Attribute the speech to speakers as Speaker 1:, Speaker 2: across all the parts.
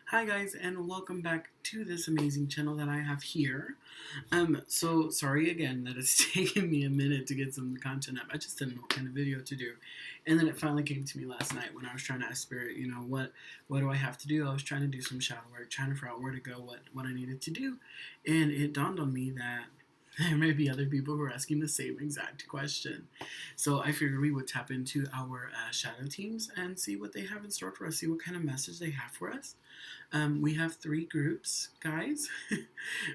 Speaker 1: Hi guys, and welcome back to this amazing channel that I have here. So sorry again that it's taken me a minute to get some content up. I just didn't know what kind of video to do. And then it finally came to me last night when I was trying to ask Spirit, what do I have to do? I was trying to do some shadow work, trying to figure out where to go, what I needed to do. And it dawned on me that there may be other people who are asking the same exact question. So I figured we would tap into our shadow teams and see what they have in store for us, see what kind of message they have for us. We have three groups, guys.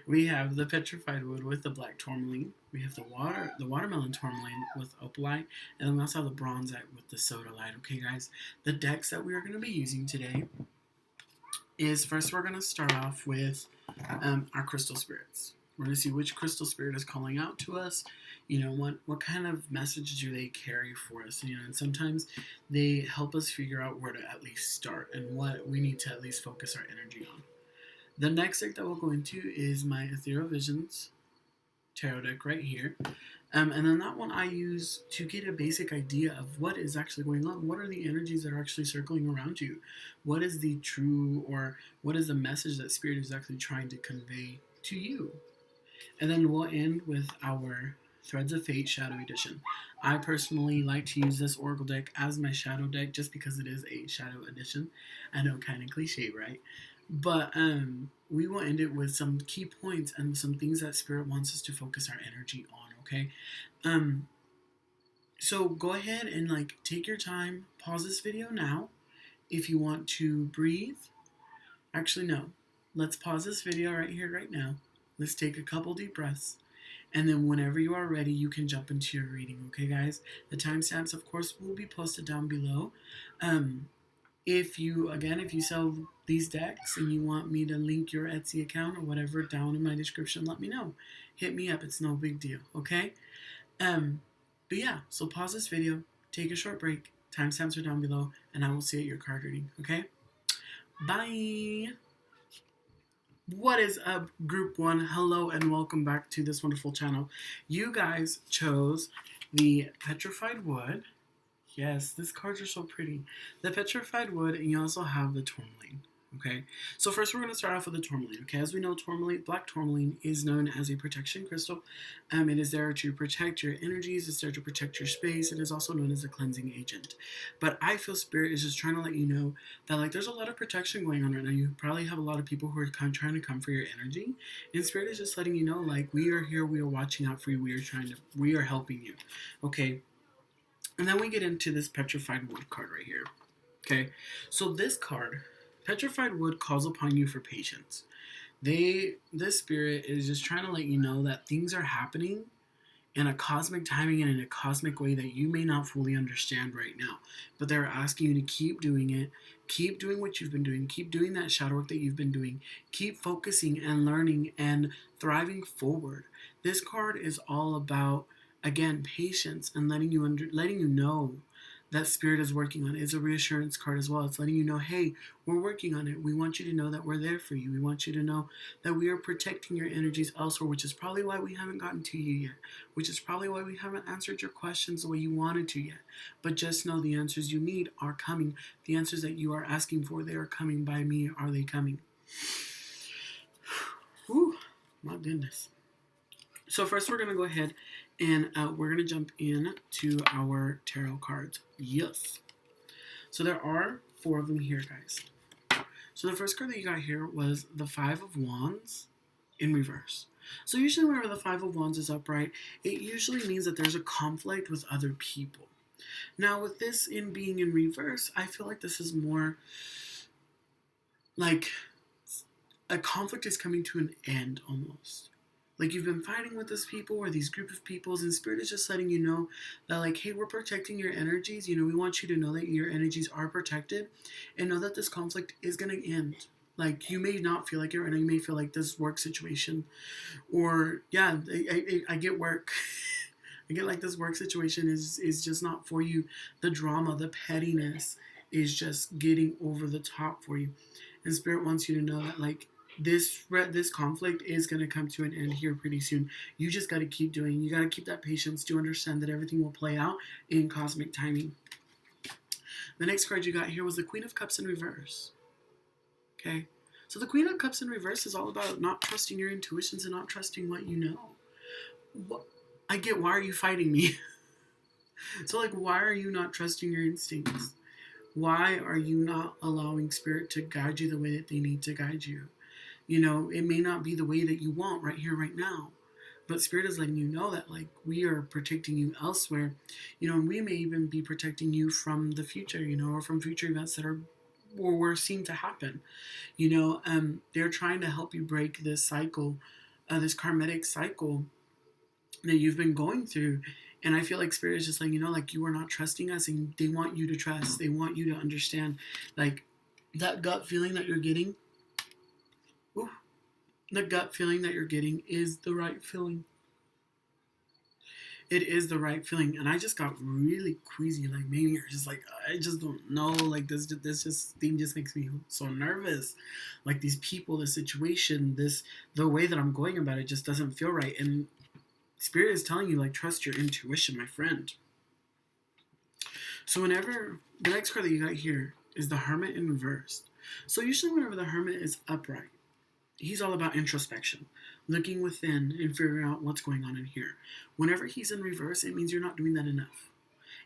Speaker 1: We have the petrified wood with the black tourmaline. We have the watermelon tourmaline with opalite, and then we also have the bronzite with the sodalite. Okay, guys. The decks that we are going to be using today is first we're going to start off with our crystal spirits. We're going to see which crystal spirit is calling out to us. What kind of message do they carry for us? And sometimes they help us figure out where to at least start and what we need to at least focus our energy on. The next deck that we'll go into is my Ethereal Visions tarot deck right here. And then that one I use to get a basic idea of what is actually going on. What are the energies that are actually circling around you? What is the true, or what is the message that Spirit is actually trying to convey to you? And then we'll end with our Threads of Fate Shadow Edition. I personally like to use this Oracle deck as my shadow deck just because it is a shadow edition. I know, kind of cliche, right? But we will end it with some key points and some things that Spirit wants us to focus our energy on, okay? So go ahead and take your time, pause this video now. If you want to breathe, actually no. Let's pause this video right here, right now. Let's take a couple deep breaths. And then whenever you are ready, you can jump into your reading, okay, guys? The timestamps, of course, will be posted down below. If you sell these decks and you want me to link your Etsy account or whatever down in my description, let me know. Hit me up. It's no big deal, okay? But yeah, so pause this video, take a short break. Timestamps are down below, and I will see you at your card reading, okay? Bye! What is up, Group 1? Hello and welcome back to this wonderful channel. You guys chose the Petrified Wood. Yes, these cards are so pretty. The Petrified Wood, and you also have the Tourmaline. Okay, so first we're going to start off with the Tourmaline. Okay, as we know, black tourmaline is known as a protection crystal. It is there to protect your energies. It's there to protect your space. It is also known as a cleansing agent. But I feel Spirit is just trying to let you know that there's a lot of protection going on right now. You probably have a lot of people who are trying to come for your energy, and Spirit is just letting you know we are here. We are watching out for you. We are helping you. Okay. And then we get into this Petrified Wood card right here. Okay, so this card, Petrified Wood, calls upon you for patience. This spirit is just trying to let you know that things are happening in a cosmic timing and in a cosmic way that you may not fully understand right now. But they're asking you to keep doing it. Keep doing what you've been doing. Keep doing that shadow work that you've been doing. Keep focusing and learning and thriving forward. This card is all about, again, patience and letting you know that Spirit is working on it. It's a reassurance card as well. It's letting you know, hey, we're working on it. We want you to know that we're there for you. We want you to know that we are protecting your energies elsewhere, which is probably why we haven't gotten to you yet, which is probably why we haven't answered your questions the way you wanted to yet. But just know the answers you need are coming. The answers that you are asking for, they are coming by me. Are they coming? Whew, my goodness. So first we're going to go ahead and we're going to jump in to our tarot cards. Yes. So there are 4 of them here, guys. So the first card that you got here was the 5 of Wands in reverse. So usually whenever the 5 of Wands is upright, it usually means that there's a conflict with other people. Now with this being in reverse, I feel like this is more like a conflict is coming to an end almost. You've been fighting with these people or these group of peoples, and Spirit is just letting you know that hey, we're protecting your energies. We want you to know that your energies are protected and know that this conflict is going to end. You may not feel like it right now. You may feel like this work situation or, yeah, I get work. I get this work situation is just not for you. The drama, the pettiness is just getting over the top for you. And Spirit wants you to know that this conflict is going to come to an end here pretty soon. You just got to keep doing. You got to keep that patience to understand that everything will play out in cosmic timing. The next card you got here was the Queen of Cups in reverse. Okay. So the Queen of Cups in reverse is all about not trusting your intuitions and not trusting what you know. What, I get, why are you fighting me? So, like, why are you not trusting your instincts? Why are you not allowing Spirit to guide you the way that they need to guide you? You know, it may not be the way that you want right here, right now. But Spirit is letting you know that, like, we are protecting you elsewhere. You know, and we may even be protecting you from the future, you know, or from future events that are or were seen to happen. You know, they're trying to help you break this cycle, this karmic cycle that you've been going through. And I feel like Spirit is just letting you know, like, you are not trusting us, and they want you to trust. They want you to understand, like, that gut feeling that you're getting. Ooh, the gut feeling that you're getting is the right feeling. It is the right feeling. And I just got really queasy, like, maybe you're just like, I just don't know, like, this just thing just makes me so nervous. Like, these people, the situation, the way that I'm going about it just doesn't feel right. And Spirit is telling you, like, trust your intuition, my friend. So whenever the next card that you got here is the Hermit in reverse. So usually whenever the Hermit is upright, he's all about introspection, looking within and figuring out what's going on in here. Whenever he's in reverse, it means you're not doing that enough.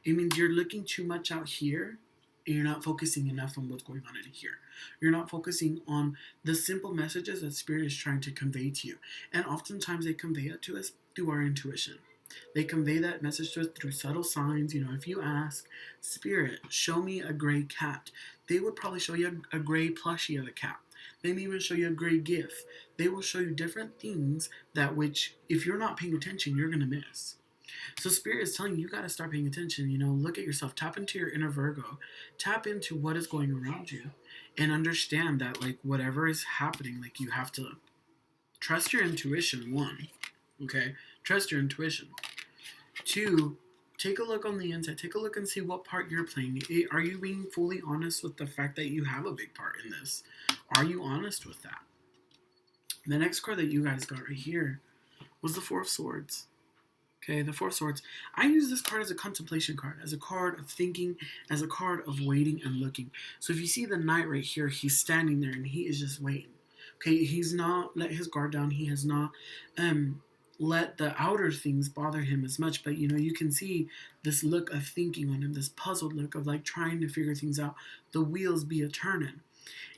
Speaker 1: It means you're looking too much out here and you're not focusing enough on what's going on in here. You're not focusing on the simple messages that Spirit is trying to convey to you. And oftentimes they convey it to us through our intuition. They convey that message to us through subtle signs. You know, if you ask Spirit, show me a gray cat, they would probably show you a gray plushie of a cat. They may even show you a gray GIF. They will show you different things that which, if you're not paying attention, you're going to miss. So Spirit is telling you got to start paying attention. You know, look at yourself. Tap into your inner Virgo. Tap into what is going around you. And understand that, like, whatever is happening, like, you have to trust your intuition, one. Okay? Trust your intuition. Two, take a look on the inside. Take a look and see what part you're playing. Are you being fully honest with the fact that you have a big part in this? Are you honest with that? The next card that you guys got right here was the Four of Swords. Okay, the Four of Swords. I use this card as a contemplation card, as a card of thinking, as a card of waiting and looking. So if you see the Knight right here, he's standing there and he is just waiting. Okay, he's not let his guard down. He has not let the outer things bother him as much. But, you know, you can see this look of thinking on him, this puzzled look of, like, trying to figure things out. The wheels be a-turning.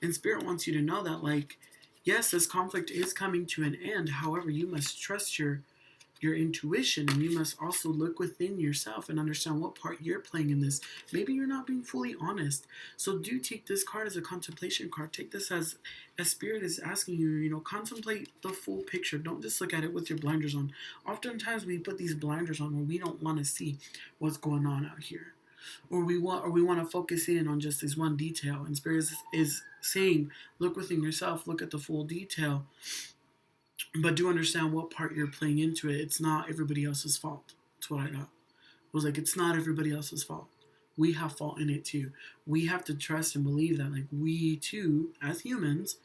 Speaker 1: And Spirit wants you to know that, like, yes, this conflict is coming to an end. However, you must trust your intuition, and you must also look within yourself and understand what part you're playing in this. Maybe you're not being fully honest. So do take this card as a contemplation card. Take this as Spirit is asking you, you know, contemplate the full picture. Don't just look at it with your blinders on. Oftentimes we put these blinders on where we don't want to see what's going on out here. Or we want to focus in on just this one detail. And Spirit is saying, look within yourself, look at the full detail. But do understand what part you're playing into it. It's not everybody else's fault. That's what I got. It was like, it's not everybody else's fault. We have fault in it too. We have to trust and believe that, like, we too, as humans,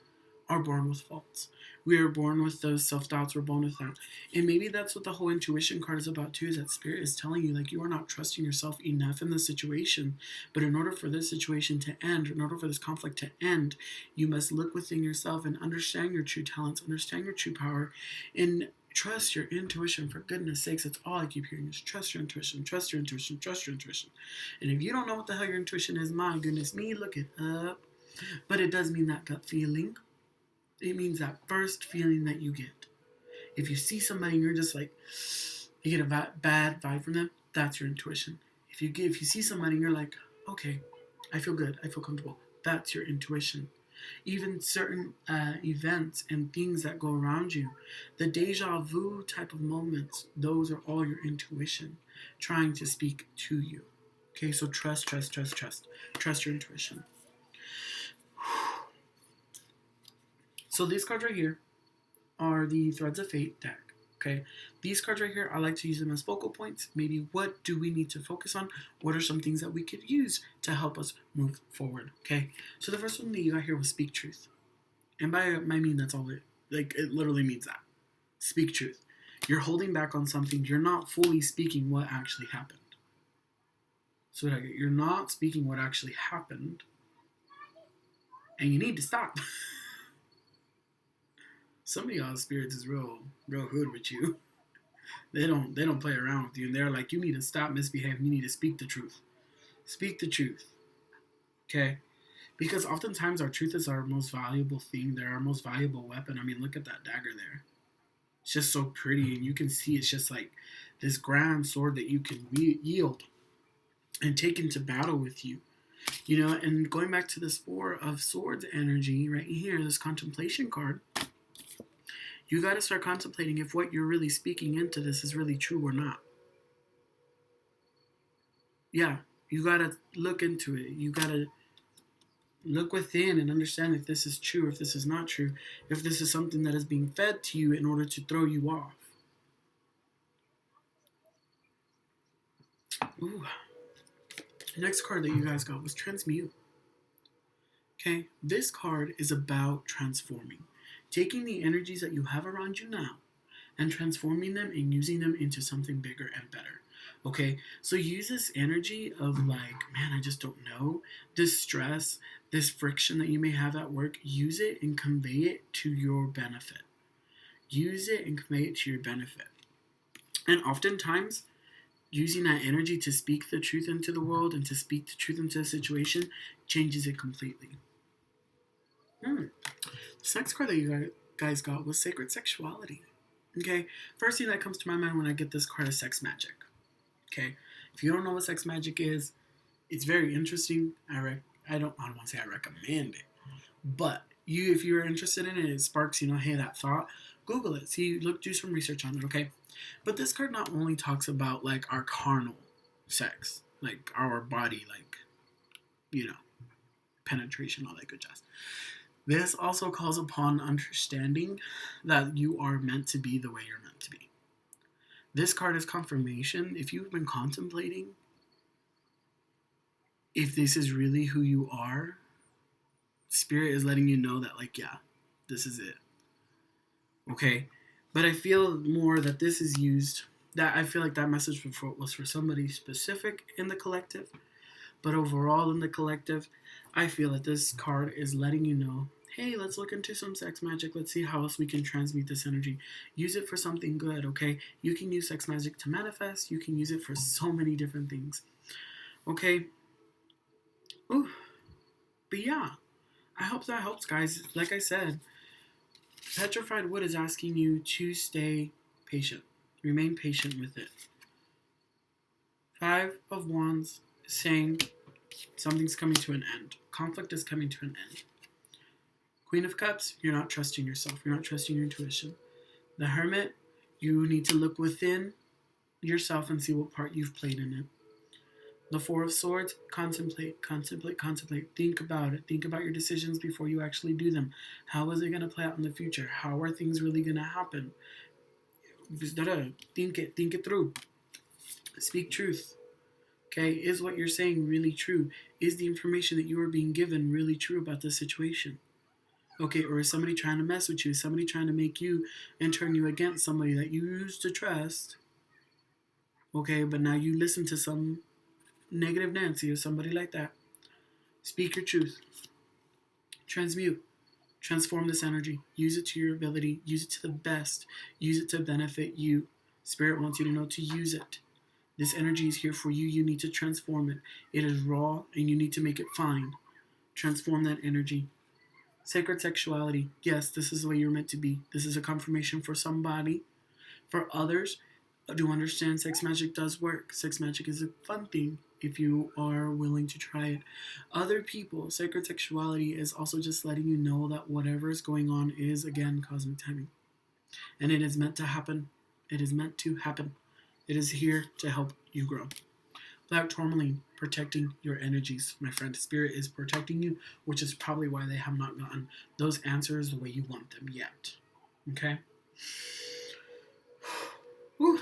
Speaker 1: are born with faults. We are born with those self-doubts. We're born with that. And maybe that's what the whole intuition card is about too, is that Spirit is telling you, like, you are not trusting yourself enough in this situation. But in order for this situation to end, in order for this conflict to end, you must look within yourself and understand your true talents, understand your true power, and trust your intuition. For goodness sakes, that's all I keep hearing is trust your intuition, trust your intuition, trust your intuition. And if you don't know what the hell your intuition is, my goodness me, look it up. But it does mean that gut feeling. It means that first feeling that you get. If you see somebody and you're just like, you get a bad vibe from them, that's your intuition. If you see somebody and you're like, okay, I feel good, I feel comfortable, that's your intuition. Even certain events and things that go around you, the deja vu type of moments, those are all your intuition trying to speak to you. Okay, so trust. Trust your intuition. So these cards right here are the Threads of Fate deck. Okay, these cards right here, I like to use them as focal points. Maybe what do we need to focus on? What are some things that we could use to help us move forward? Okay, so the first one that you got here was speak truth. And by I mean that's all it, like, it literally means that. Speak truth. You're holding back on something. You're not fully speaking what actually happened. So you're not speaking what actually happened. And you need to stop. Some of y'all spirits is real hood with you. They don't play around with you, and they're like, you need to stop misbehaving. You need to speak the truth. Speak the truth. Okay? Because oftentimes our truth is our most valuable thing. They're our most valuable weapon. I mean, look at that dagger there. It's just so pretty, and you can see it's just like this grand sword that you can yield and take into battle with you. You know, and going back to this Four of Swords energy right here, this contemplation card, you got to start contemplating if what you're really speaking into this is really true or not. Yeah, you got to look into it. You got to look within and understand if this is true, if this is not true, if this is something that is being fed to you in order to throw you off. Ooh. The next card that you guys got was Transmute. Okay, this card is about transforming, taking the energies that you have around you now and transforming them and using them into something bigger and better. Okay, so use this energy of like, man, I just don't know, this stress, this friction that you may have at work, use it and convey it to your benefit. Use it and convey it to your benefit. And oftentimes, using that energy to speak the truth into the world and to speak the truth into a situation changes it completely. This next card that you guys got was Sacred Sexuality. Okay, first thing that comes to my mind when I get this card is sex magic. Okay, if you don't know what sex magic is, it's very interesting. I don't want to say I recommend it, but if you're interested in it, it sparks, hey, that thought. Google it, do some research on it. Okay, but this card not only talks about like our carnal sex, like our body, like penetration, all that good jazz. This also calls upon understanding that you are meant to be the way you're meant to be. This card is confirmation. If you've been contemplating if this is really who you are, Spirit is letting you know that, like, yeah, this is it. Okay? But I feel more that this is used, that I feel like that message was for somebody specific in the collective. But overall in the collective, I feel that this card is letting you know, hey, let's look into some sex magic. Let's see how else we can transmute this energy. Use it for something good, okay? You can use sex magic to manifest. You can use it for so many different things. Okay? Ooh. But yeah, I hope that helps, guys. Like I said, Petrified Wood is asking you to stay patient. Remain patient with it. 5 of Wands is saying something's coming to an end. Conflict is coming to an end. Queen of Cups, you're not trusting yourself. You're not trusting your intuition. The Hermit, you need to look within yourself and see what part you've played in it. The Four of Swords, contemplate. Think about it. Think about your decisions before you actually do them. How is it going to play out in the future? How are things really going to happen? Think it through. Speak truth. Okay, is what you're saying really true? Is the information that you are being given really true about the situation? Okay, or is somebody trying to mess with you? Is somebody trying to make you and turn you against somebody that you used to trust? Okay, but now you listen to some negative Nancy or somebody like that. Speak your truth. Transmute. Transform this energy. Use it to your ability. Use it to the best. Use it to benefit you. Spirit wants you to know to use it. This energy is here for you. You need to transform it. It is raw and you need to make it fine. Transform that energy. Sacred Sexuality. Yes, this is the way you're meant to be. This is a confirmation for somebody. For others, do understand sex magic does work. Sex magic is a fun thing if you are willing to try it. Other people, Sacred Sexuality is also just letting you know that whatever is going on is, again, cosmic timing. And it is meant to happen. It is meant to happen. It is here to help you grow. Black Tourmaline, protecting your energies, my friend. Spirit is protecting you, which is probably why they have not gotten those answers the way you want them yet. Okay? Whew.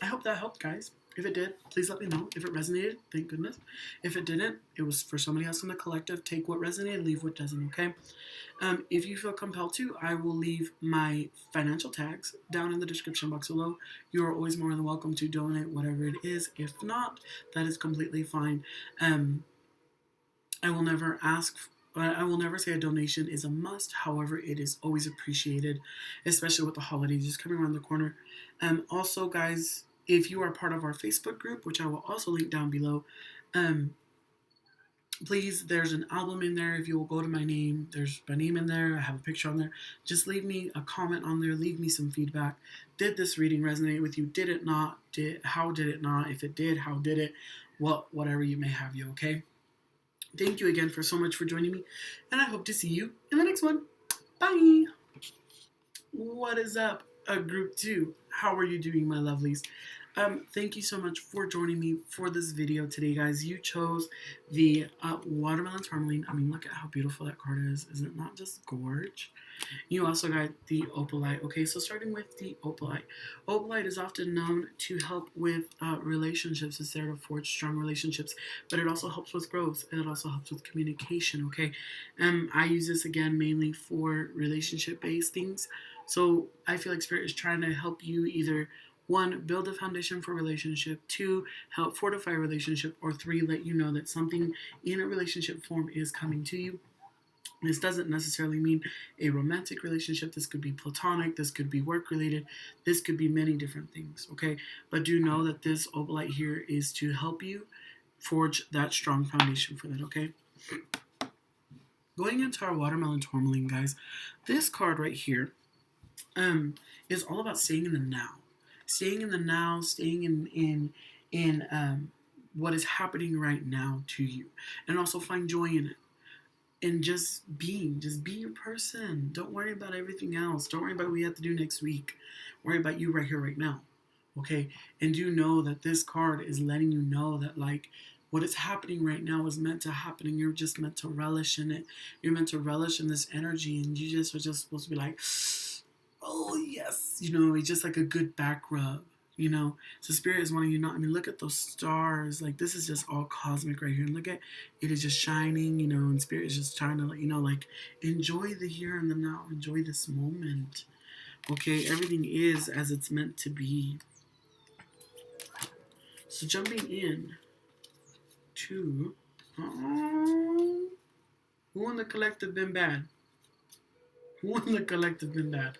Speaker 1: I hope that helped, guys. If it did, please let me know. If it resonated, thank goodness. If it didn't, it was for somebody else in the collective. Take what resonated, leave what doesn't, okay? If you feel compelled to, I will leave my financial tags down in the description box below. You are always more than welcome to donate whatever it is. If not, that is completely fine. I will never ask I will never say a donation is a must. However, it is always appreciated, especially with the holidays just coming around the corner. Also, guys, if you are part of our Facebook group, which I will also link down below, um, please, there's an album in there. If you will go to my name, there's my name in there. I have a picture on there. Just leave me a comment on there. Leave me some feedback. Did this reading resonate with you? Did it not? How did it not? If it did, how did it? Whatever you may have you, okay? Thank you again for so much for joining me, and I hope to see you in the next one. Bye! What is up, group 2? How are you doing, my lovelies? Thank you so much for joining me for this video today, guys. You chose the Watermelon Tourmaline. I mean, look at how beautiful that card is. Is it not just gorge? You also got the opalite. Okay, so starting with the opalite. Opalite is often known to help with relationships. It's there to forge strong relationships, but it also helps with growth, and it also helps with communication, okay? I use this, again, mainly for relationship-based things. So I feel like Spirit is trying to help you either, 1, build a foundation for relationship, 2, help fortify a relationship, or 3, let you know that something in a relationship form is coming to you. This doesn't necessarily mean a romantic relationship. This could be platonic. This could be work related. This could be many different things, okay? But do know that this opalite here is to help you forge that strong foundation for that, okay? Going into our Watermelon Tourmaline, guys, this card right here is all about staying in the now. Staying in the now, staying in what is happening right now to you. And also find joy in it. And just be your person. Don't worry about everything else. Don't worry about what we have to do next week. Worry about you right here, right now. Okay? And do know that this card is letting you know that, like, what is happening right now is meant to happen, and you're just meant to relish in it. You're meant to relish in this energy, and you just are just supposed to be like, oh, yes. You know, it's just like a good back rub. You know, so Spirit is wanting you not. I mean, look at those stars. Like, this is just all cosmic right here. And look at it is just shining, you know, and Spirit is just trying to let you know, like, enjoy the here and the now. Enjoy this moment. Okay, everything is as it's meant to be. So jumping in to who in the collective been bad? Who in the collective been bad?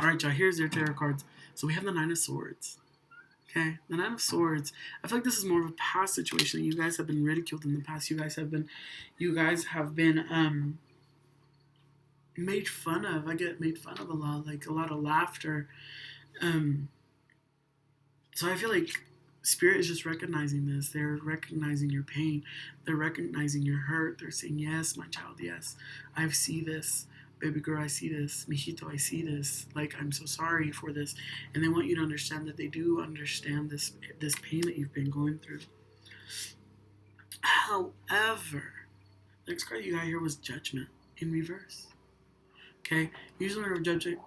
Speaker 1: All right, y'all. Here's their tarot cards. So we have the Nine of Swords. Okay, the Nine of Swords. I feel like this is more of a past situation. You guys have been ridiculed in the past. You guys have been made fun of. I get made fun of a lot, like a lot of laughter. So I feel like Spirit is just recognizing this. They're recognizing your pain. They're recognizing your hurt. They're saying, yes, my child, yes, I see this. Baby girl, I see this. Mijito, I see this. Like, I'm so sorry for this. And they want you to understand that they do understand this pain that you've been going through. However, next card you got here was Judgment in reverse. Okay? Usually whenever Judgment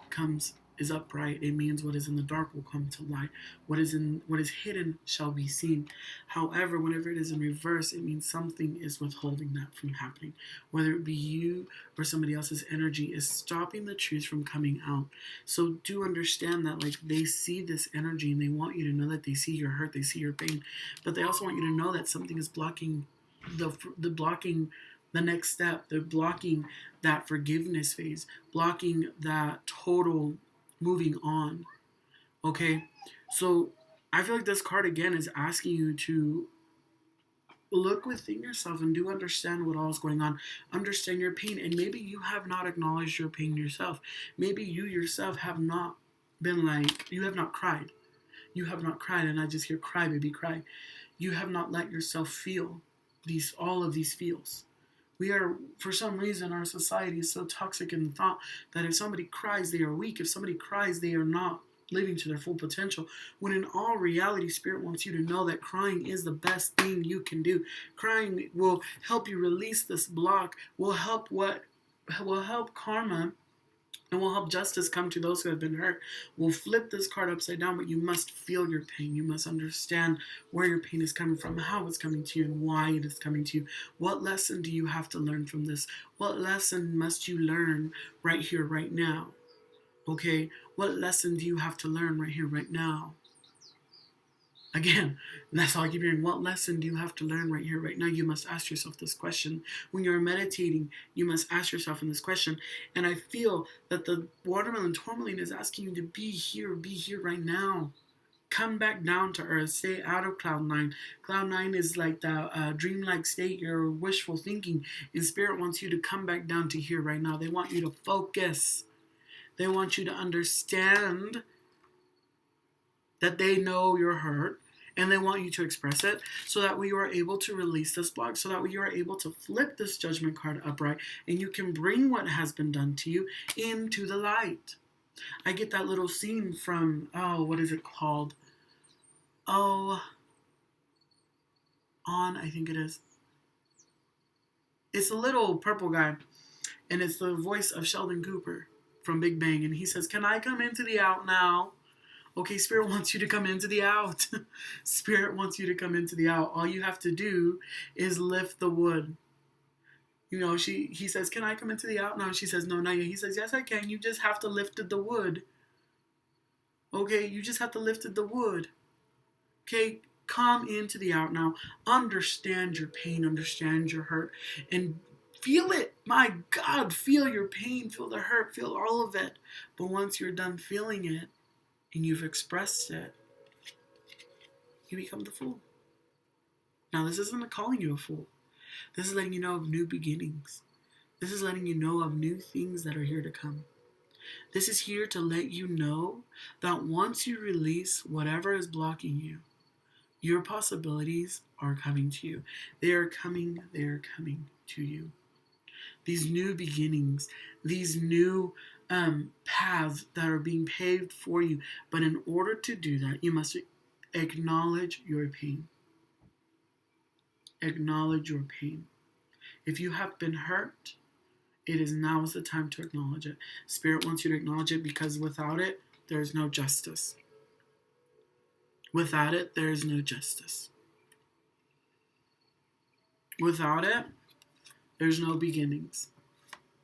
Speaker 1: is upright, it means what is in the dark will come to light. What is hidden shall be seen. However, whenever it is in reverse, it means something is withholding that from happening. Whether it be you or somebody else's energy is stopping the truth from coming out. So do understand that, like, they see this energy and they want you to know that they see your hurt, they see your pain, but they also want you to know that something is blocking the next step. They're blocking that forgiveness phase, blocking that total moving on. Okay, so I feel like this card again is asking you to look within yourself and do understand what all is going on. Understand your pain, and maybe you have not acknowledged your pain yourself. Maybe you yourself have not been like, you have not cried. You have not cried, and I just hear cry, baby, cry. You have not let yourself feel all of these feels. We are, for some reason, our society is so toxic in the thought that if somebody cries, they are weak. If somebody cries, they are not living to their full potential. When in all reality, Spirit wants you to know that crying is the best thing you can do. Crying will help you release this block, will help karma, and will help justice come to those who have been hurt. We'll flip this card upside down, but you must feel your pain. You must understand where your pain is coming from, how it's coming to you, and why it is coming to you. What lesson do you have to learn from this? What lesson must you learn right here, right now? Okay? What lesson do you have to learn right here, right now? Again, that's all I keep hearing. What lesson do you have to learn right here, right now? You must ask yourself this question. When you're meditating, you must ask yourself in this question. And I feel that the watermelon tourmaline is asking you to be here right now. Come back down to earth. Stay out of cloud nine. Cloud nine is like the dreamlike state, your wishful thinking. And spirit wants you to come back down to here right now. They want you to focus. They want you to understand that they know you're hurt, and they want you to express it so that we are able to release this block, so that we are able to flip this judgment card upright, and you can bring what has been done to you into the light. I get that little scene from, what is it called? I think it is. It's a little purple guy, and it's the voice of Sheldon Cooper from Big Bang, and he says, "Can I come into the out now?" Okay, Spirit wants you to come into the out. Spirit wants you to come into the out. All you have to do is lift the wood. He says, "Can I come into the out now?" She says, "No, not yet." He says, "Yes, I can. You just have to lift the wood." Okay, you just have to lift the wood. Okay, come into the out now. Understand your pain, understand your hurt, and feel it. My God, feel your pain, feel the hurt, feel all of it. But once you're done feeling it, and you've expressed it, you become the fool. Now, this isn't calling you a fool. This is letting you know of new beginnings. This is letting you know of new things that are here to come. This is here to let you know that once you release whatever is blocking you, your possibilities are coming to you. They are coming to you. These new beginnings, these new paths that are being paved for you. But in order to do that, you must acknowledge your pain. Acknowledge your pain. If you have been hurt, now is the time to acknowledge it. Spirit wants you to acknowledge it, because without it, there is no justice. Without it, there is no justice. Without it, there's no beginnings.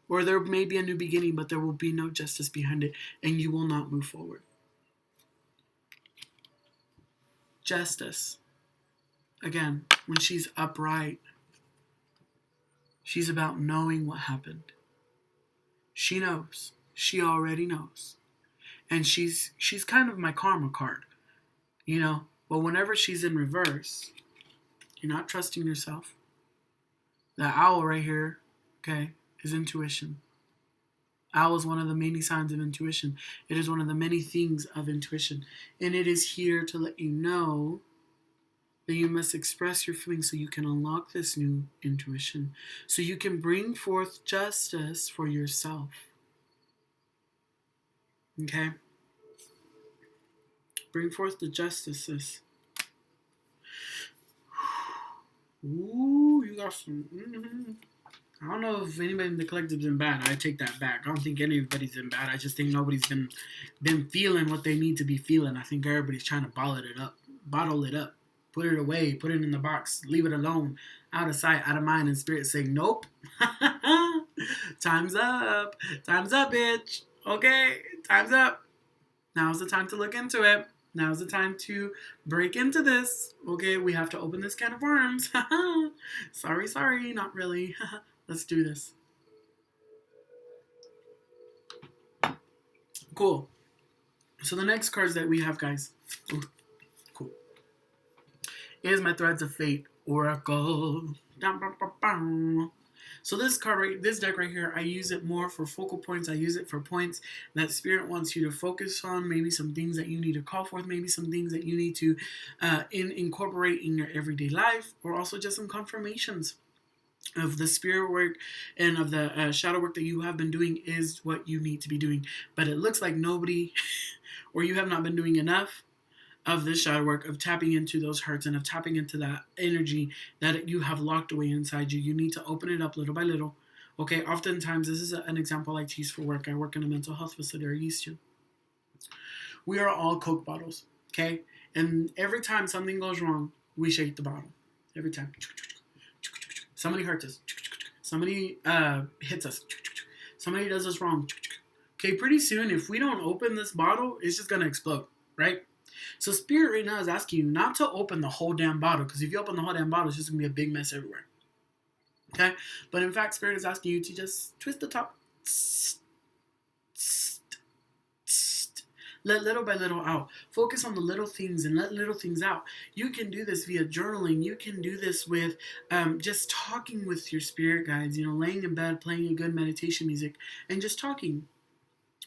Speaker 1: Or there may be a new beginning, but there will be no justice behind it, and you will not move forward. Justice. Again, when she's upright, she's about knowing what happened. She knows. She already knows. And she's kind of my karma card, But whenever she's in reverse, you're not trusting yourself. The owl right here, okay, is intuition. Owl is one of the many signs of intuition. It is one of the many things of intuition. And it is here to let you know that you must express your feelings so you can unlock this new intuition. So you can bring forth justice for yourself. Okay? Bring forth the justices. Ooh, you got some... I don't know if anybody in the collective's been bad. I take that back. I don't think anybody's been bad. I just think nobody's been feeling what they need to be feeling. I think everybody's trying to bottle it up, put it away, put it in the box, leave it alone, out of sight, out of mind, and spirit saying, nope. Time's up, bitch. Okay, time's up. Now's the time to look into it. Now's the time to break into this. Okay, we have to open this can of worms. Sorry, not really. Let's do this. Cool. So the next cards that we have, guys. Ooh, cool. Is my Threads of Fate Oracle. So this deck right here, I use it more for focal points. I use it for points that Spirit wants you to focus on. Maybe some things that you need to call forth. Maybe some things that you need to incorporate in your everyday life. Or also just some confirmations of the spirit work and of the shadow work that you have been doing is what you need to be doing. But it looks like nobody, or you have not been doing enough of this shadow work, of tapping into those hurts and of tapping into that energy that you have locked away inside you. You need to open it up little by little. Okay, oftentimes, this is an example I teach for work. I work in a mental health facility, or used to. We are all Coke bottles, okay? And every time something goes wrong, we shake the bottle. Every time. Somebody hurts us. Somebody hits us. Somebody does us wrong. Okay, pretty soon, if we don't open this bottle, it's just going to explode, right? So Spirit right now is asking you not to open the whole damn bottle, because if you open the whole damn bottle, it's just going to be a big mess everywhere. Okay? But in fact, Spirit is asking you to just twist the top. Let little by little out. Focus on the little things and let little things out. You can do this via journaling. You can do this with just talking with your spirit guides, laying in bed, playing a good meditation music, and just talking.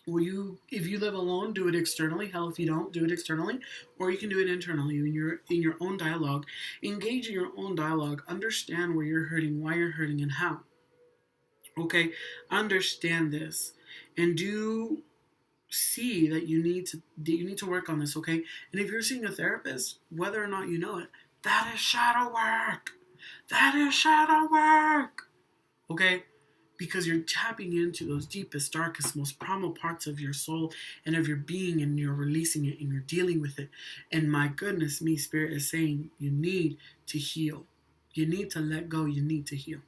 Speaker 1: Or if you live alone, do it externally. Hell, if you don't, do it externally. Or you can do it internally in your own dialogue. Engage in your own dialogue. Understand where you're hurting, why you're hurting, and how. Okay? Understand this. And do see that you need to work on this, okay? And if you're seeing a therapist, whether or not you know it, that is shadow work. That is shadow work. Okay? Because you're tapping into those deepest, darkest, most primal parts of your soul and of your being, and you're releasing it and you're dealing with it. And my goodness me, Spirit is saying you need to heal. You need to let go. You need to heal.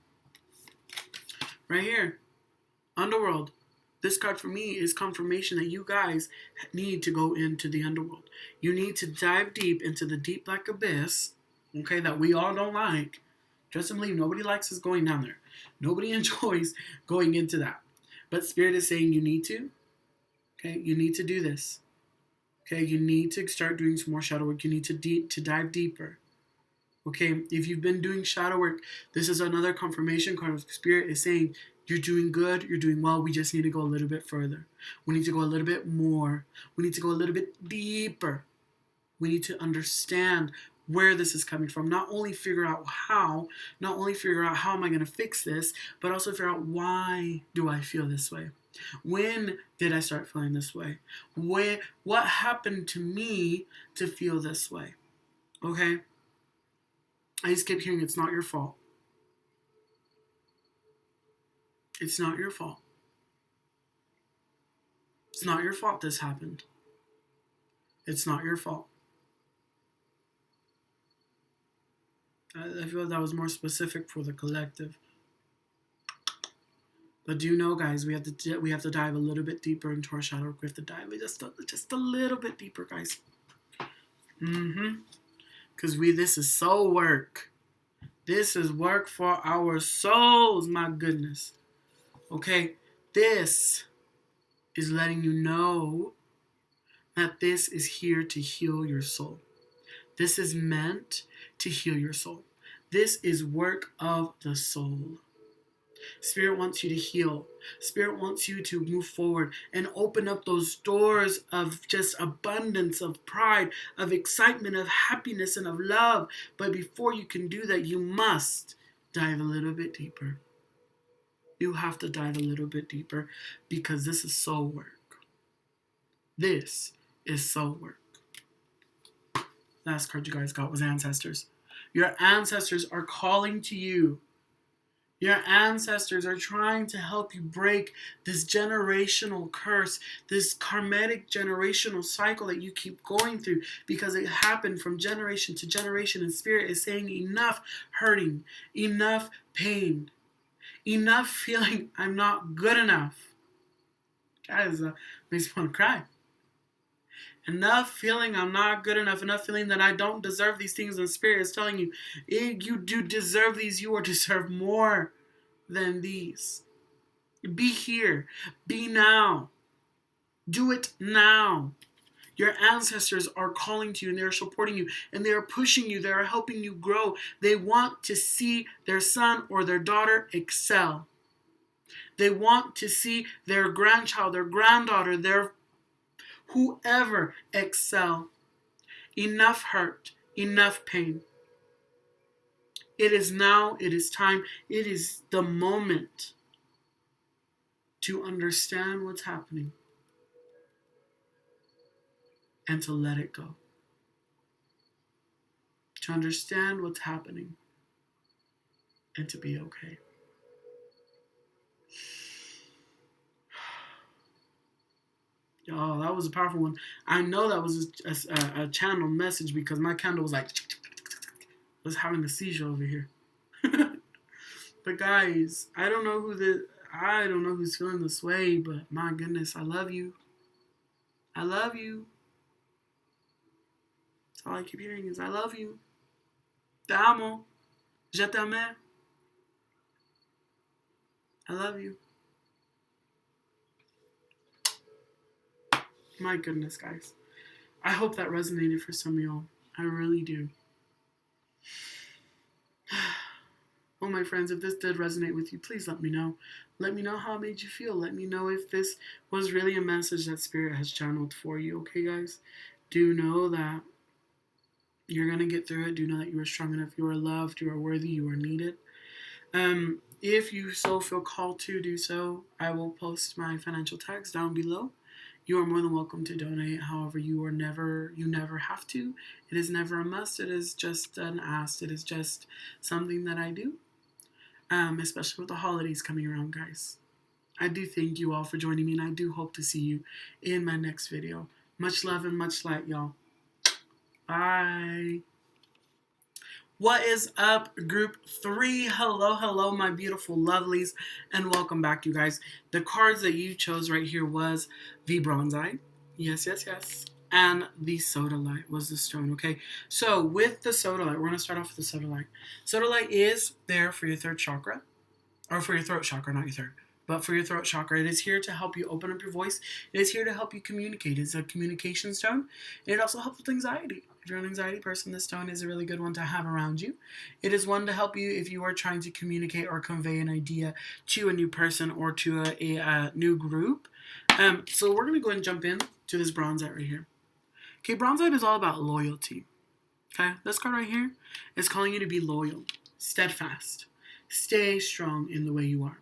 Speaker 1: Right here, Underworld. This card for me is confirmation that you guys need to go into the underworld. You need to dive deep into the deep black abyss, okay, that we all don't like. Trust and believe, nobody likes us going down there. Nobody enjoys going into that. But Spirit is saying you need to, okay? You need to do this, okay? You need to start doing some more shadow work. You need to dive deeper, okay? If you've been doing shadow work, this is another confirmation card of Spirit is saying, you're doing good, you're doing well, we just need to go a little bit further. We need to go a little bit more. We need to go a little bit deeper. We need to understand where this is coming from. Not only figure out how am I going to fix this, but also figure out why do I feel this way? When did I start feeling this way? What happened to me to feel this way? Okay? I just kept hearing it's not your fault. It's not your fault. It's not your fault this happened. It's not your fault. I feel that was more specific for the collective. But do you know, guys, we have to dive a little bit deeper into our shadow work. We have to dive just a little bit deeper, guys. Because this is soul work. This is work for our souls, my goodness. Okay, this is letting you know that this is here to heal your soul. This is meant to heal your soul. This is work of the soul. Spirit wants you to heal. Spirit wants you to move forward and open up those doors of just abundance, of pride, of excitement, of happiness, and of love. But before you can do that, you must dive a little bit deeper. You have to dive a little bit deeper because this is soul work. This is soul work. Last card you guys got was ancestors. Your ancestors are calling to you. Your ancestors are trying to help you break this generational curse, this karmic generational cycle that you keep going through because it happened from generation to generation, and Spirit is saying enough hurting, enough pain, enough feeling I'm not good enough. Guys, makes me want to cry. Enough feeling I'm not good enough. Enough feeling that I don't deserve these things. And Spirit is telling you, you do deserve these. You are deserve more than these. Be here. Be now. Do it now. Your ancestors are calling to you and they're supporting you and they're pushing you. They're helping you grow. They want to see their son or their daughter excel. They want to see their grandchild, their granddaughter, their whoever excel. Enough hurt, enough pain. It is now, it is time, it is the moment to understand what's happening and to let it go. To understand what's happening and to be okay. Y'all, that was a powerful one. I know that was a channel message because my candle was like, was having a seizure over here. But guys, I don't know who's feeling this way, but my goodness, I love you. I love you. all I keep hearing is, I love you. Te amo. Je t'aime. I love you. My goodness, guys. I hope that resonated for some of y'all. I really do. Oh, my friends, if this did resonate with you, please let me know. Let me know how it made you feel. Let me know if this was really a message that Spirit has channeled for you, okay, guys? Do know that you're going to get through it. Do know that you are strong enough. You are loved. You are worthy. You are needed. If you so feel called to do so, I will post my financial tags down below. You are more than welcome to donate. However, you never have to. It is never a must. It is just an ask. It is just something that I do. Especially with the holidays coming around, guys. I do thank you all for joining me, and I do hope to see you in my next video. Much love and much light, y'all. Bye. What is up, group 3? Hello, my beautiful lovelies, and welcome back, you guys. The cards that you chose right here was the Bronzite. Yes. And the Sodalite was the stone, okay? So with the Sodalite, we're going to start off with the Sodalite. Sodalite is there for your third chakra, or for your throat chakra, not your third, but for your throat chakra. It is here to help you open up your voice. It is here to help you communicate. It's a communication stone. And it also helps with anxiety. If you're an anxiety person, this stone is a really good one to have around you. It is one to help you if you are trying to communicate or convey an idea to a new person or to a new group. So we're going to go ahead and jump in to this Bronzite right here. Okay, Bronzite is all about loyalty. Okay, this card right here is calling you to be loyal, steadfast. Stay strong in the way you are.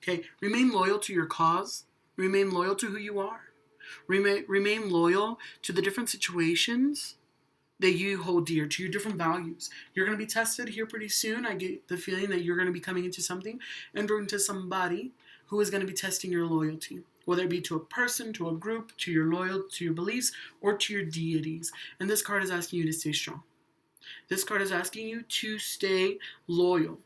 Speaker 1: Okay, remain loyal to your cause. Remain loyal to who you are. Remain loyal to the different situations that you hold dear, to your different values. You're going to be tested here pretty soon. I get the feeling that you're going to be coming into something and into somebody who is going to be testing your loyalty, whether it be to a person, to a group, to your beliefs, or to your deities. And this card is asking you to stay strong. This card is asking you to stay loyal.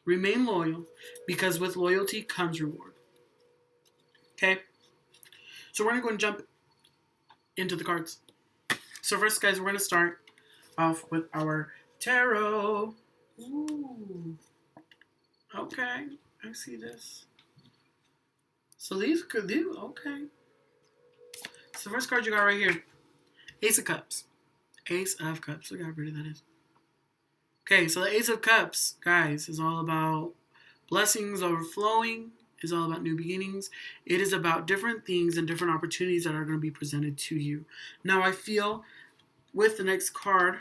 Speaker 1: Remain loyal, because with loyalty comes reward. Okay? So we're going to go and jump into the cards. So first, guys, we're going to start off with our tarot. Ooh. Okay. I see this. So these could do. Okay. So the first card you got right here. Ace of Cups. Ace of Cups. Look how pretty that is. Okay, so the Ace of Cups, guys, is all about blessings overflowing. Is all about new beginnings. It is about different things and different opportunities that are going to be presented to you. Now, I feel with the next card,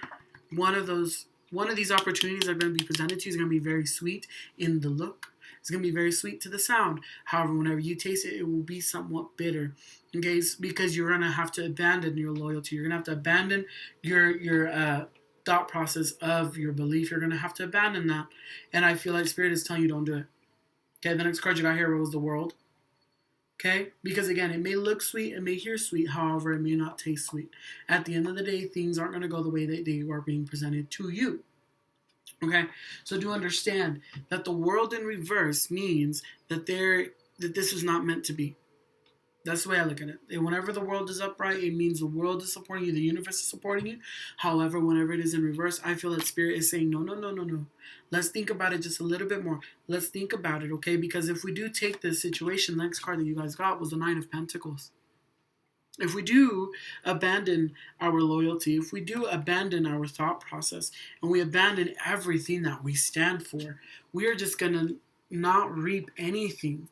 Speaker 1: one of these opportunities that are going to be presented to you is going to be very sweet in the look. It's going to be very sweet to the sound. However, whenever you taste it, it will be somewhat bitter. Okay, because you're going to have to abandon your loyalty. You're going to have to abandon your thought process of your belief. You're going to have to abandon that. And I feel like Spirit is telling you don't do it. Okay, the next card you got here was the World. Okay, because again, it may look sweet, it may hear sweet, however, it may not taste sweet. At the end of the day, things aren't going to go the way that they are being presented to you. Okay, so do understand that the world in reverse means that this is not meant to be. That's the way I look at it. And whenever the world is upright, it means the world is supporting you, the universe is supporting you. However, whenever it is in reverse, I feel that Spirit is saying, no. Let's think about it just a little bit more. Let's think about it, okay? Because if we do take this situation, the next card that you guys got was the Nine of Pentacles. If we do abandon our loyalty, if we do abandon our thought process, and we abandon everything that we stand for, we are just going to not reap anything.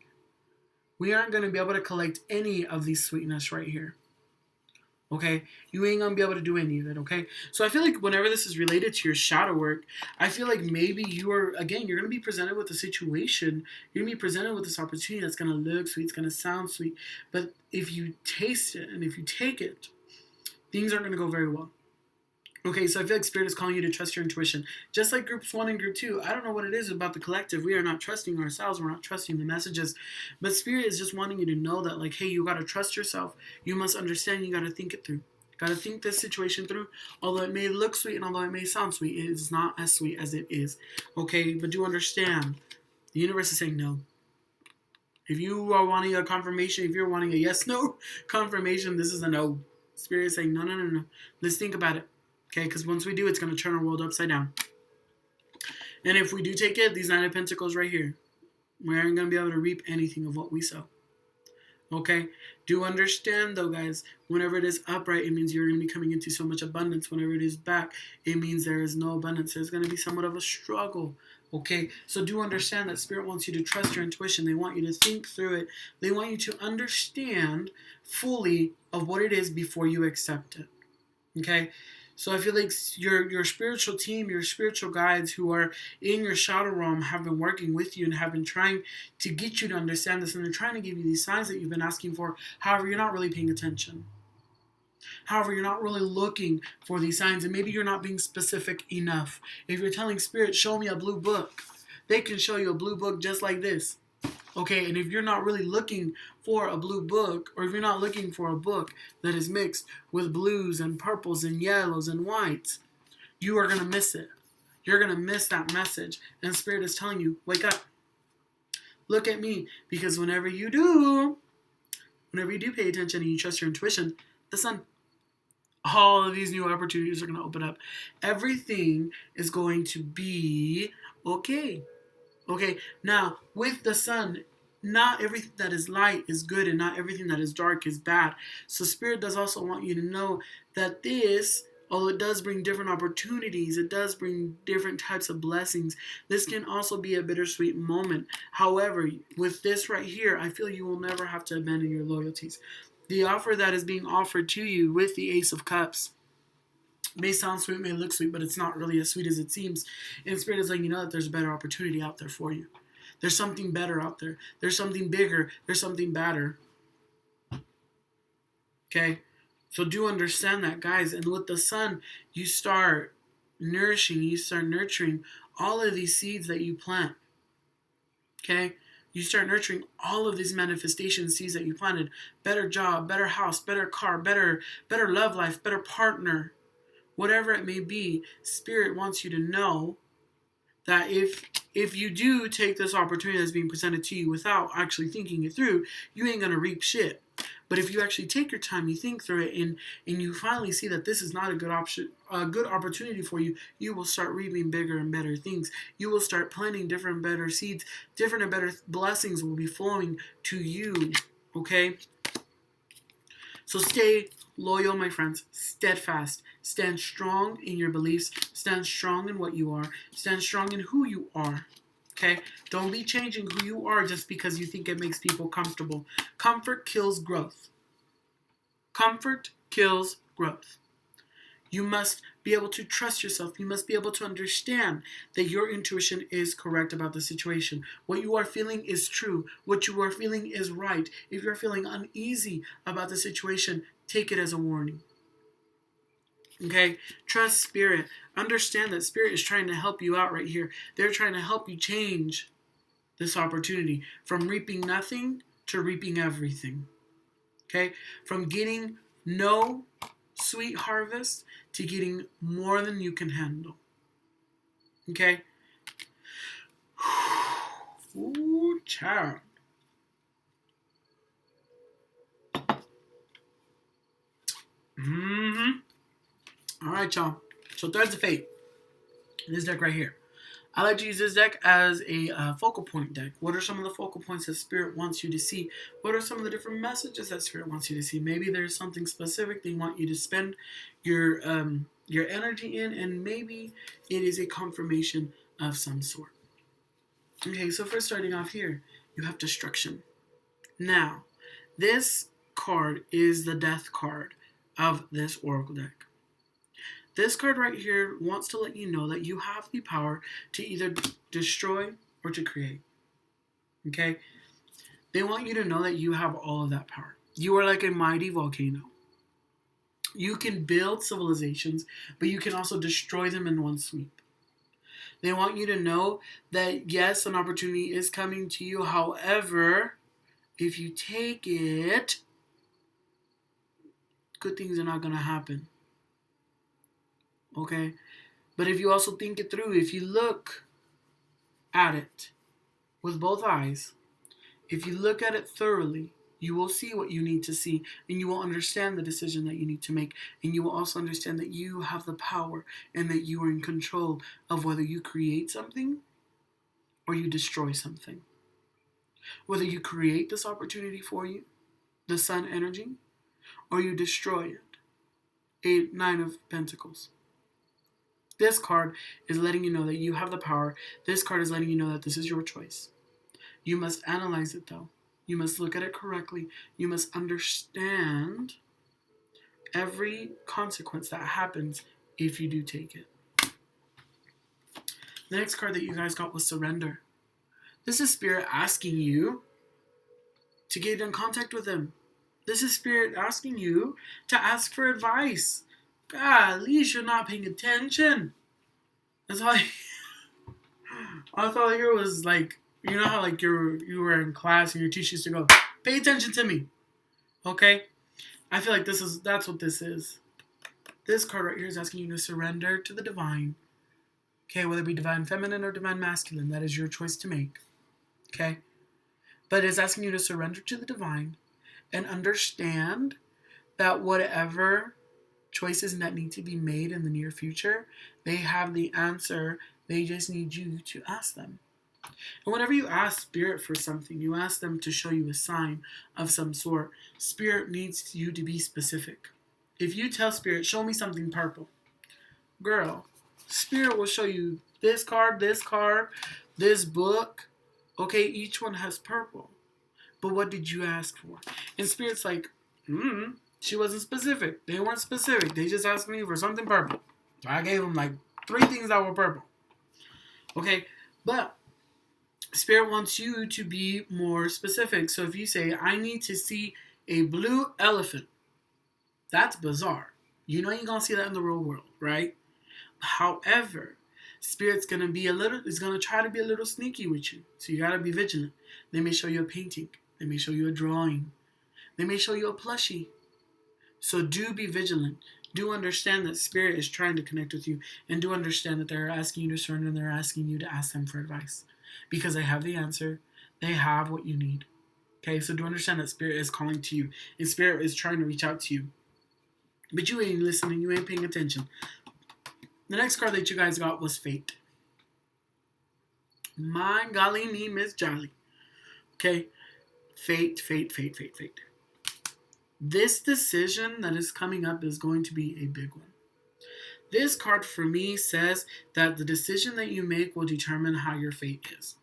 Speaker 1: We aren't going to be able to collect any of these sweetness right here. Okay? You ain't going to be able to do any of it, okay? So I feel like whenever this is related to your shadow work, I feel like maybe you're going to be presented with a situation. You're going to be presented with this opportunity that's going to look sweet. It's going to sound sweet. But if you taste it and if you take it, things aren't going to go very well. Okay, so I feel like Spirit is calling you to trust your intuition. Just like groups 1 and group 2, I don't know what it is about the collective. We are not trusting ourselves. We're not trusting the messages. But Spirit is just wanting you to know that, like, hey, you got to trust yourself. You must understand. You got to think it through. You got to think this situation through. Although it may look sweet and although it may sound sweet, it is not as sweet as it is. Okay, but do understand. The universe is saying no. If you are wanting a confirmation, if you're wanting a yes-no confirmation, this is a no. Spirit is saying no. Let's think about it. Okay, because once we do, it's going to turn our world upside down. And if we do take it, these 9 of Pentacles right here, we aren't going to be able to reap anything of what we sow. Okay? Do understand, though, guys, whenever it is upright, it means you're going to be coming into so much abundance. Whenever it is back, it means there is no abundance. There's going to be somewhat of a struggle. Okay? So do understand that Spirit wants you to trust your intuition. They want you to think through it. They want you to understand fully of what it is before you accept it. Okay? So I feel like your spiritual team, your spiritual guides who are in your shadow realm have been working with you and have been trying to get you to understand this. And they're trying to give you these signs that you've been asking for. However, you're not really paying attention. However, you're not really looking for these signs. And maybe you're not being specific enough. If you're telling Spirit, show me a blue book, they can show you a blue book just like this. Okay, and if you're not really looking for a blue book, or if you're not looking for a book that is mixed with blues and purples and yellows and whites, you are going to miss it. You're going to miss that message. And Spirit is telling you, wake up. Look at me. Because whenever you do pay attention and you trust your intuition, the sun, all of these new opportunities are going to open up. Everything is going to be okay. Okay, now, with the sun, not everything that is light is good and not everything that is dark is bad. So Spirit does also want you to know that this, although it does bring different opportunities, it does bring different types of blessings, this can also be a bittersweet moment. However, with this right here, I feel you will never have to abandon your loyalties. The offer that is being offered to you with the Ace of Cups may sound sweet, may look sweet, but it's not really as sweet as it seems. And Spirit is letting you know that there's a better opportunity out there for you. There's something better out there. There's something bigger. There's something better. Okay? So do understand that, guys. And with the sun, you start nourishing, you start nurturing all of these seeds that you plant. Okay? You start nurturing all of these manifestation seeds that you planted. Better job, better house, better car, better love life, better partner. Whatever it may be, Spirit wants you to know that if you do take this opportunity that's being presented to you without actually thinking it through, you ain't going to reap shit. But if you actually take your time, you think through it, and you finally see that this is not a good option, a good opportunity for you, you will start reaping bigger and better things. You will start planting different and better seeds. Different and better blessings will be flowing to you. Okay? So stay loyal, my friends. Steadfast. Stand strong in your beliefs. Stand strong in what you are. Stand strong in who you are. Okay? Don't be changing who you are just because you think it makes people comfortable. Comfort kills growth. Comfort kills growth. You must be able to trust yourself. You must be able to understand that your intuition is correct about the situation. What you are feeling is true. What you are feeling is right. If you're feeling uneasy about the situation, take it as a warning. Okay? Trust Spirit. Understand that Spirit is trying to help you out right here. They're trying to help you change this opportunity from reaping nothing to reaping everything. Okay? From getting no sweet harvest to getting more than you can handle. Okay? Ooh, child. All right, y'all. So Threads of Fate. This deck right here. I like to use this deck as a focal point deck. What are some of the focal points that Spirit wants you to see? What are some of the different messages that Spirit wants you to see? Maybe there's something specific they want you to spend your energy in, and maybe it is a confirmation of some sort. Okay, so first starting off here, you have Destruction. Now, this card is the death card of this Oracle deck. This card right here wants to let you know that you have the power to either destroy or to create. Okay? They want you to know that you have all of that power. You are like a mighty volcano. You can build civilizations, but you can also destroy them in one sweep. They want you to know that, yes, an opportunity is coming to you. However, if you take it, good things are not going to happen. Okay? But if you also think it through, if you look at it with both eyes, if you look at it thoroughly, You will see what you need to see, and you will understand the decision that you need to make, and you will also understand that you have the power and that you are in control of whether you create something or you destroy something. Whether you create this opportunity for you, the sun energy, or you destroy it. Nine of Pentacles. This card is letting you know that you have the power. This card is letting you know that this is your choice. You must analyze it though. You must look at it correctly. You must understand every consequence that happens if you do take it. The next card that you guys got was Surrender. This is Spirit asking you to get in contact with Him. This is Spirit asking you to ask for advice. God, at least you're not paying attention. That's all I hear was like, you know how like you were in class and your teacher used to go, pay attention to me. Okay? I feel like that's what this is. This card right here is asking you to surrender to the divine. Okay, whether it be divine feminine or divine masculine, that is your choice to make. Okay? But it's asking you to surrender to the divine and understand that whatever choices that need to be made in the near future, they have the answer. They just need you to ask them. And whenever you ask Spirit for something, you ask them to show you a sign of some sort. Spirit needs you to be specific. If you tell Spirit, show me something purple, girl, Spirit will show you this card, this book. Okay, each one has purple. But what did you ask for? And Spirit's like, she wasn't specific. They weren't specific. They just asked me for something purple. So I gave them like 3 things that were purple. Okay, but Spirit wants you to be more specific. So if you say, I need to see a blue elephant, that's bizarre. You know you're going to see that in the real world, right? However, Spirit's going to try to be a little sneaky with you. So you got to be vigilant. They may show you a painting. They may show you a drawing. They may show you a plushie. So do be vigilant. Do understand that Spirit is trying to connect with you. And do understand that they're asking you to surrender and they're asking you to ask them for advice. Because they have the answer. They have what you need. Okay, so do understand that Spirit is calling to you. And Spirit is trying to reach out to you. But you ain't listening. You ain't paying attention. The next card that you guys got was Fate. My golly me, Miss Jolly. Okay, Fate. This decision that is coming up is going to be a big one. This card for me says that the decision that you make will determine how your fate is.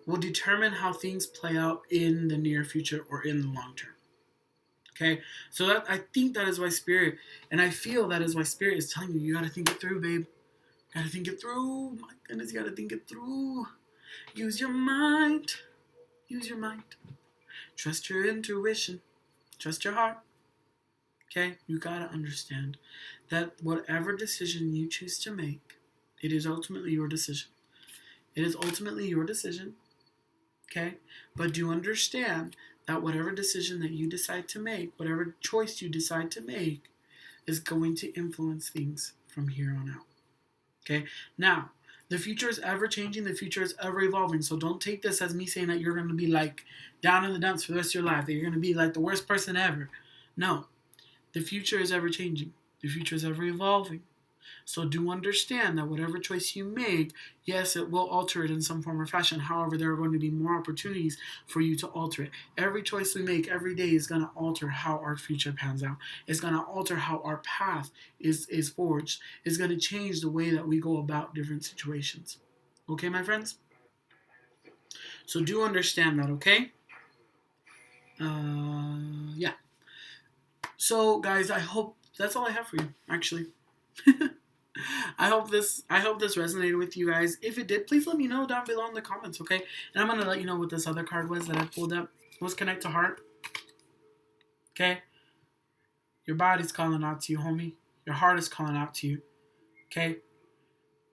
Speaker 1: Will determine how things play out in the near future or in the long term. Okay, so I think that is why Spirit, and I feel that is why Spirit is telling you, you got to think it through, babe. Got to think it through. My goodness, you got to think it through. Use your mind. Use your mind. Trust your intuition. Trust your heart. Okay, you got to understand that whatever decision you choose to make, it is ultimately your decision. It is ultimately your decision. Okay, but do understand that whatever decision that you decide to make, whatever choice you decide to make, is going to influence things from here on out. Okay? Now, the future is ever changing. The future is ever evolving. So don't take this as me saying that you're going to be like down in the dumps for the rest of your life. That you're going to be like the worst person ever. No. The future is ever changing. The future is ever evolving. So do understand that whatever choice you make, yes, it will alter it in some form or fashion. However, there are going to be more opportunities for you to alter it. Every choice we make every day is going to alter how our future pans out. It's going to alter how our path is forged. It's going to change the way that we go about different situations. Okay, my friends? So do understand that, okay? Yeah. So, guys, I hope that's all I have for you, actually. I hope this resonated with you guys. If it did, please let me know down below in the comments, okay? And I'm going to let you know what this other card was that I pulled up. It was Connect to Heart. Okay? Your body's calling out to you, homie. Your heart is calling out to you. Okay?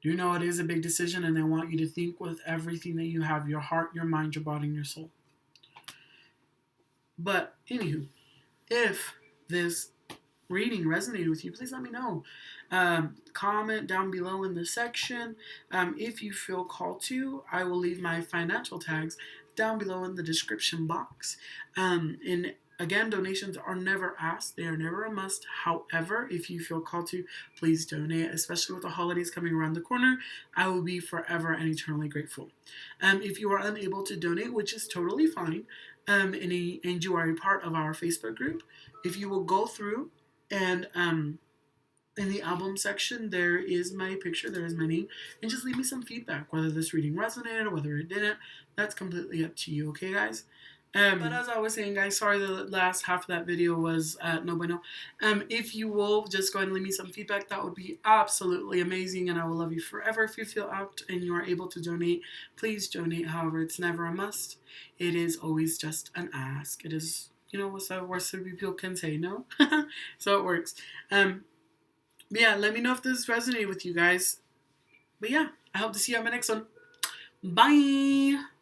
Speaker 1: You know it is a big decision, and they want you to think with everything that you have. Your heart, your mind, your body, and your soul. But, anywho, if this reading resonated with you, please let me know. Comment down below in the section. If you feel called to, I will leave my financial tags down below in the description box. And again, donations are never asked. They are never a must. However, if you feel called to, please donate, especially with the holidays coming around the corner. I will be forever and eternally grateful. If you are unable to donate, which is totally fine, and you are a part of our Facebook group, if you will go through and in the album section, there is my picture, there is my name, and just leave me some feedback, whether this reading resonated or whether it didn't. That's completely up to you, okay, guys? But as I was saying, guys, sorry the last half of that video was no bueno. If you will just go ahead and leave me some feedback, that would be absolutely amazing, and I will love you forever. If you feel apt and you are able to donate, please donate. However, it's never a must. It is always just an ask. It is, you know, what's the worst that people can say, no? So it works. But yeah, let me know if this resonated with you guys. But yeah, I hope to see you on my next one. Bye!